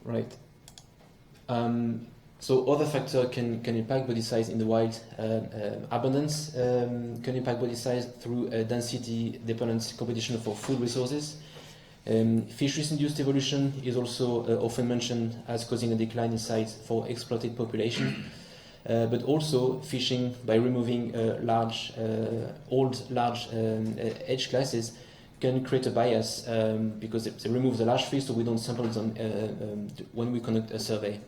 Right. So other factors can impact body size in the wild. Abundance can impact body size through density-dependent competition for food resources. Fisheries-induced evolution is also often mentioned as causing a decline in size for exploited population, but also fishing by removing large age classes can create a bias because they remove the large fish, so we don't sample them when we conduct a survey.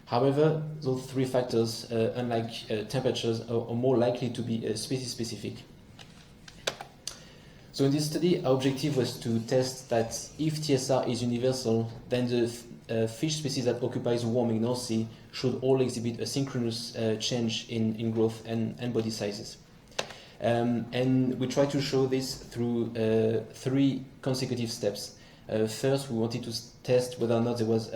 However, those three factors, unlike temperatures, are more likely to be species-specific. So in this study, our objective was to test that if TSR is universal, then the fish species that occupies the warming North Sea should all exhibit a synchronous change in growth and body sizes. And we tried to show this through three consecutive steps. First, we wanted to test whether or not there was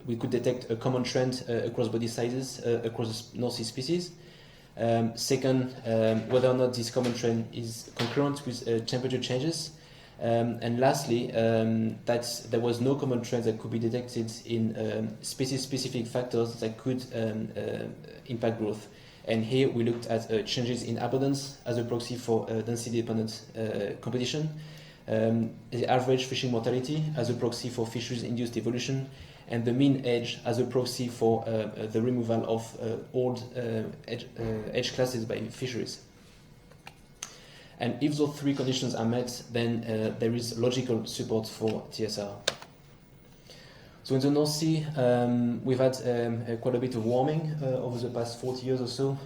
we could detect a common trend across body sizes across the North Sea species. Second, whether or not this common trend is concurrent with temperature changes. And lastly, that there was no common trend that could be detected in species-specific factors that could impact growth. And here we looked at changes in abundance as a proxy for density-dependent competition, the average fishing mortality as a proxy for fisheries-induced evolution, and the mean age as a proxy for the removal of old age classes by fisheries. And if those three conditions are met, then there is logical support for TSR. So in the North Sea, we've had quite a bit of warming over the past 40 years or so.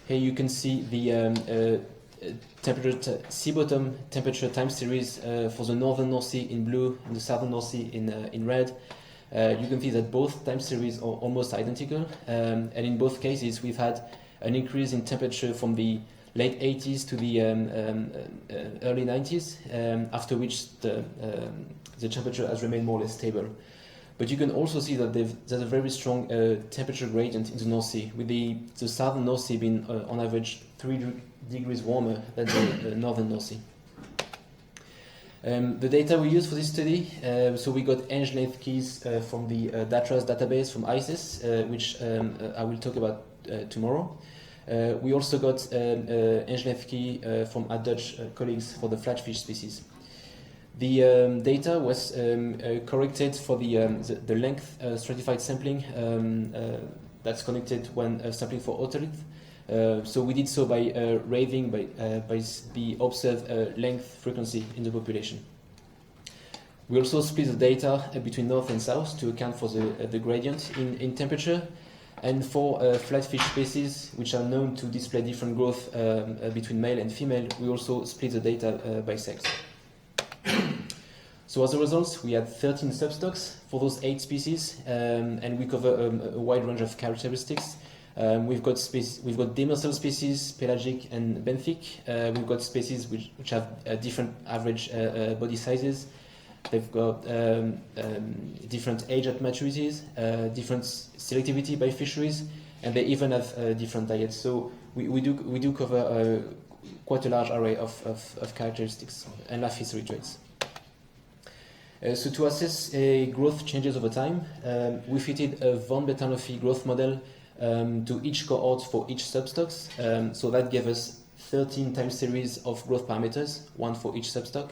Here you can see the sea bottom temperature time series for the northern North Sea in blue and the southern North Sea in red. You can see that both time series are almost identical, and in both cases we've had an increase in temperature from the late 80s to the early 90s, after which the temperature has remained more or less stable. But you can also see that there's a very strong temperature gradient in the North Sea, with the southern North Sea being on average 3 degrees warmer than the northern North Sea. The data we used for this study, so we got edge length keys from the DATRAS database from ICES, which I will talk about tomorrow. We also got edge length key from our Dutch colleagues for the flatfish species. The data was corrected for the length stratified sampling that's connected when sampling for otolith. So we did so by rating by the observed length frequency in the population. We also split the data between north and south to account for the gradient in temperature. And for flatfish species, which are known to display different growth between male and female, we also split the data by sex. So as a result, we had 13 substocks for those 8 species, and we cover a wide range of characteristics. We've got demersal species, pelagic and benthic. We've got species which have different average body sizes. They've got different age at maturities, different selectivity by fisheries, and they even have different diets. So we do cover quite a large array of characteristics and life history traits. So to assess growth changes over time, we fitted a von Bertalanffy growth model to each cohort for each substocks. So that gave us 13 time series of growth parameters, one for each substock.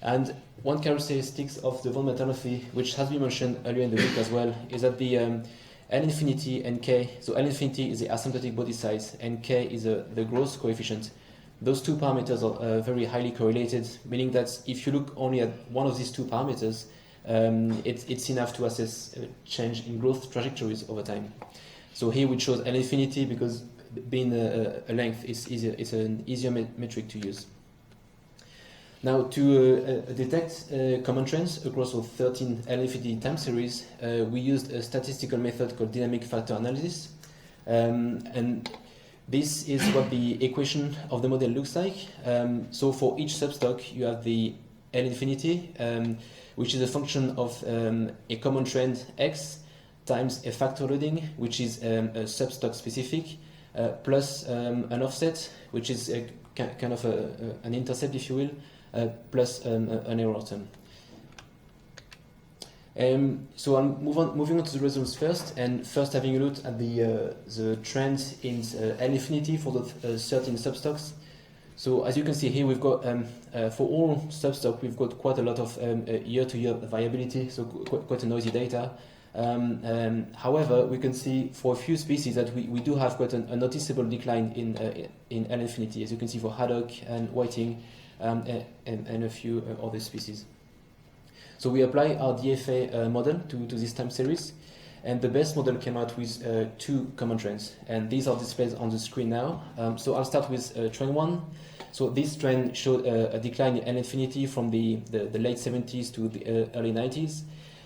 And one characteristic of the von Bertalanffy, which has been mentioned earlier in the week as well, is that the L infinity and K, so L infinity is the asymptotic body size and K is the growth coefficient. Those two parameters are very highly correlated, meaning that if you look only at one of these two parameters, it's enough to assess change in growth trajectories over time. So here we chose L infinity because being a length is easier, it's an easier metric to use. Now to detect common trends across all 13 L infinity time series, we used a statistical method called dynamic factor analysis. And this is what the equation of the model looks like. So for each substock, you have the L infinity, which is a function of a common trend x times a factor loading, which is substock specific, plus an offset, which is kind of an intercept, if you will, plus an error term. So I'm moving on to the results first, and first having a look at the trend in L infinity for the 13 substocks. So as you can see here, we've got for all substock, we've got quite a lot of year-to-year variability, so quite a noisy data. However, we can see for a few species that we do have quite a noticeable decline in L infinity, as you can see for haddock and whiting and a few other species. So we apply our DFA model to this time series, and the best model came out with two common trends, and these are displayed on the screen now. So I'll start with trend 1. So this trend showed a decline in L infinity from the late 70s to the early 90s.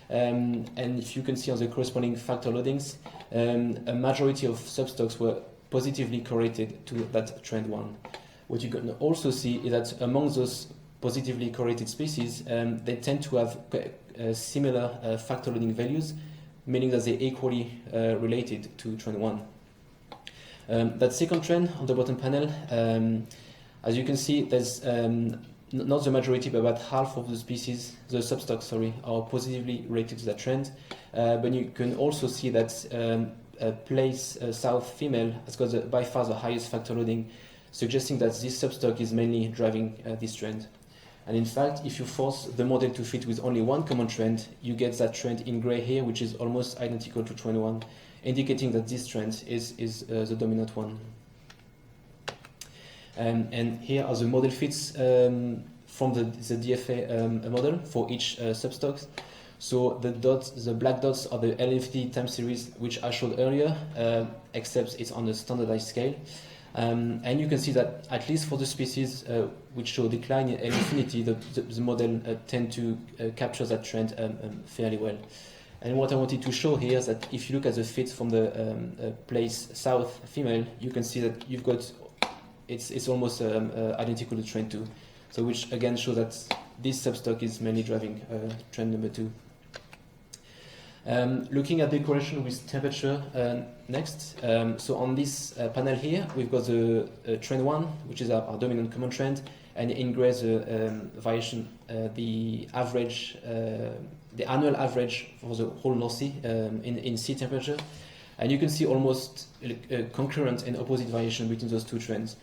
And if you can see on the corresponding factor loadings, a majority of substocks were positively correlated to that trend 1. What you can also see is that among those positively correlated species, they tend to have similar factor loading values, meaning that they're equally related to trend 1. That second trend on the bottom panel, as you can see, there's not the majority, but about half of the species, the substocks, sorry, are positively related to that trend. But you can also see that place south female has got by far the highest factor loading, suggesting that this substock is mainly driving this trend. And in fact, if you force the model to fit with only one common trend, you get that trend in gray here, which is almost identical to trend 1, indicating that this trend is the dominant one. And here are the model fits from the DFA model for each substock. So the black dots are the L infinity time series, which I showed earlier, except it's on a standardized scale. And you can see that at least for the species which show decline in L infinity, the model tend to capture that trend fairly well. And what I wanted to show here is that if you look at the fit from the place south female, you can see that you've got it's almost identical to trend 2. So which again shows that this substock is mainly driving trend number 2. Looking at the correlation with temperature next. So on this panel here, we've got the trend 1, which is our dominant common trend, and in gray the variation, the average, the annual average for the whole North Sea in sea temperature. And you can see almost concurrent and opposite variation between those two trends.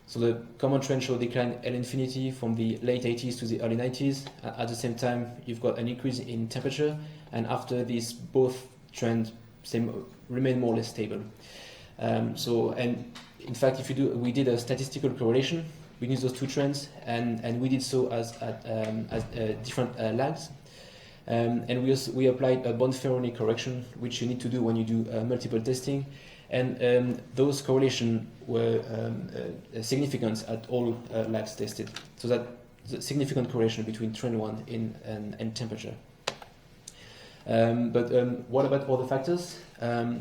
So the common trend showed decline L infinity from the late 80s to the early 90s. At the same time, you've got an increase in temperature, and after this, both trends remain more or less stable. And in fact, we did a statistical correlation between those two trends, and we did so as different lags. And we applied a Bonferroni correction, which you need to do when you do multiple testing. And those correlations were significant at all lags tested. So that the significant correlation between trend 1 and temperature. But what about other factors?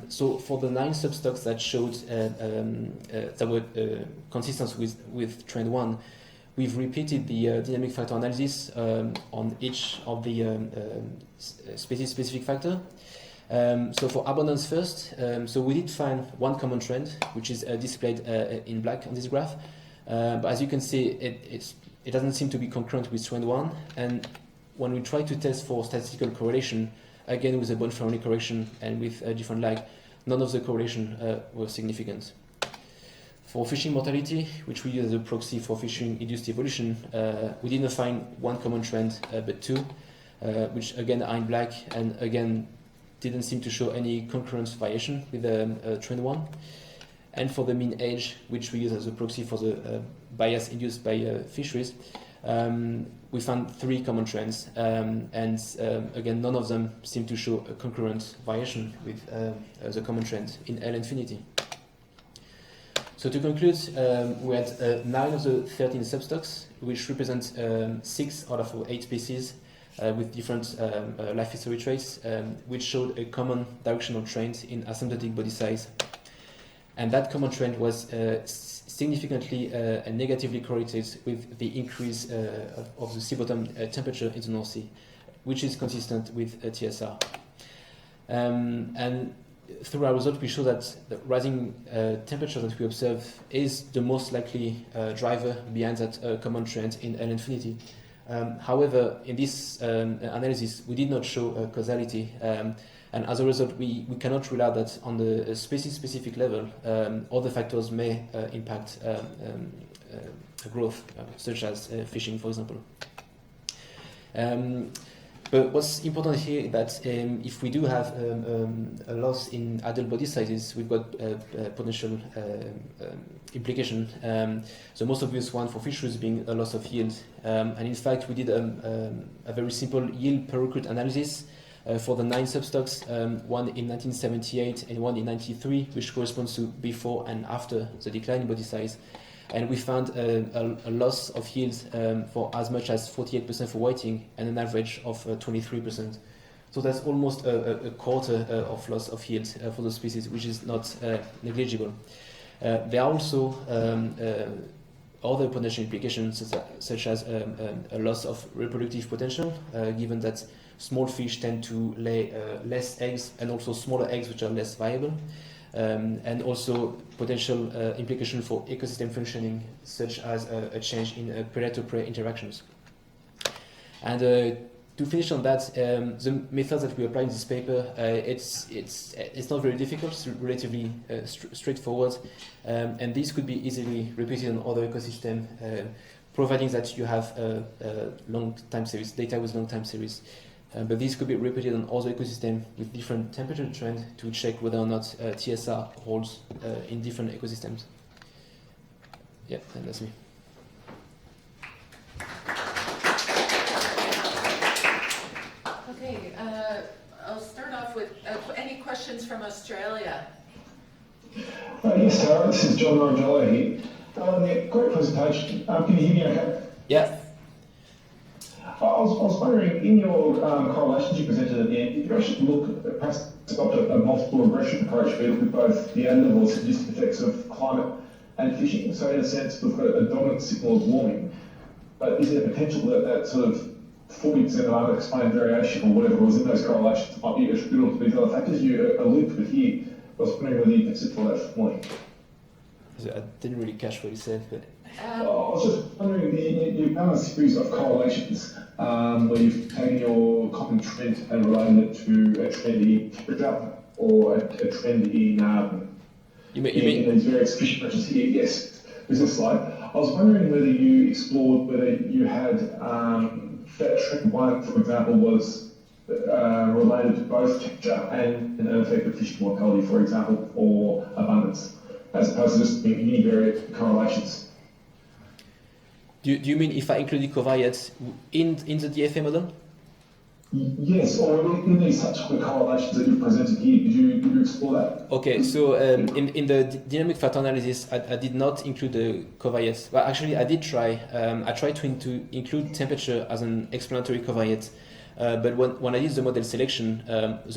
So for the 9 substocks that showed that were consistent with trend 1, we've repeated the dynamic factor analysis on each of the species-specific factor. So for abundance first, so we did find one common trend, which is displayed in black on this graph. But as you can see, it doesn't seem to be concurrent with trend 1. And when we try to test for statistical correlation, again with a Bonferroni correction and with a different lag, none of the correlation were significant. For fishing mortality, which we use as a proxy for fishing-induced evolution, we didn't find one common trend, but 2, which again are in black, and again didn't seem to show any concurrent variation with trend 1. And for the mean age, which we use as a proxy for the bias induced by fisheries, we found 3 common trends, and again none of them seem to show a concurrent variation with the common trend in L infinity. So to conclude, we had 9 of the 13 substocks, which represent 6 out of 8 species with different life history traits, which showed a common directional trend in asymptotic body size. And that common trend was significantly and negatively correlated with the increase of the sea bottom temperature in the North Sea, which is consistent with TSR. And through our result, we show that the rising temperature that we observe is the most likely driver behind that common trend in L infinity. However, in this analysis, we did not show causality, and as a result, we cannot rule out that on the species-specific level, other factors may impact growth, such as fishing, for example. But what's important here is that if we do have a loss in adult body sizes, we've got potential implication. The most obvious one for fisheries being a loss of yield. And in fact, we did a very simple yield per recruit analysis for the 9 substocks, one in 1978 and one in 93, which corresponds to before and after the decline in body size. And we found a loss of yield for as much as 48% for whiting and an average of 23%. So that's almost a quarter of loss of yield for the species, which is not negligible. There are also other potential implications, such as a loss of reproductive potential, given that small fish tend to lay less eggs and also smaller eggs, which are less viable. And also potential implication for ecosystem functioning, such as a change in predator-prey interactions. And to finish on that, the methods that we apply in this paper, it's not very difficult, it's relatively straightforward, and these could be easily repeated on other ecosystems, providing that you have long time series, data with long time series. But these could be repeated on other ecosystems with different temperature trends to check whether or not TSR holds in different ecosystems. Yeah, and that's me. Okay, I'll start off with any questions from Australia? Yes, Sarah, this is John Morello here. Yeah, great presentation. Can you hear me okay? Yeah. I was wondering, in your correlations you presented at the end, did you actually look at perhaps adopt a multiple regression approach where you look at both the and-level or synergistic effects of climate and fishing? So in a sense, we've got a dominant signal of warming, but is there potential that that sort of 40% of unexplained variation or whatever was in those correlations might be attributable to these other factors you allude to it here? I was wondering whether you can support that for me. I didn't really catch what you said, but... I was just wondering, you've done a series of correlations where you've taken your common trend and related it to a trend in temperature or a trend in you mean these various fish pressures here. Yes, business slide. I was wondering whether you explored whether you had that trend one, for example, was related to both temperature and an effect of fish mortality, for example, or abundance, as opposed to just being univariate correlations. Do you mean if I included covariates in the DFA model? Yes, or in these subsequent correlations that you presented here, did you explore that? Okay, so in the dynamic factor analysis, I did not include the covariates. Well, actually, I did try. I tried to include temperature as an explanatory covariate, but when I did the model selection, the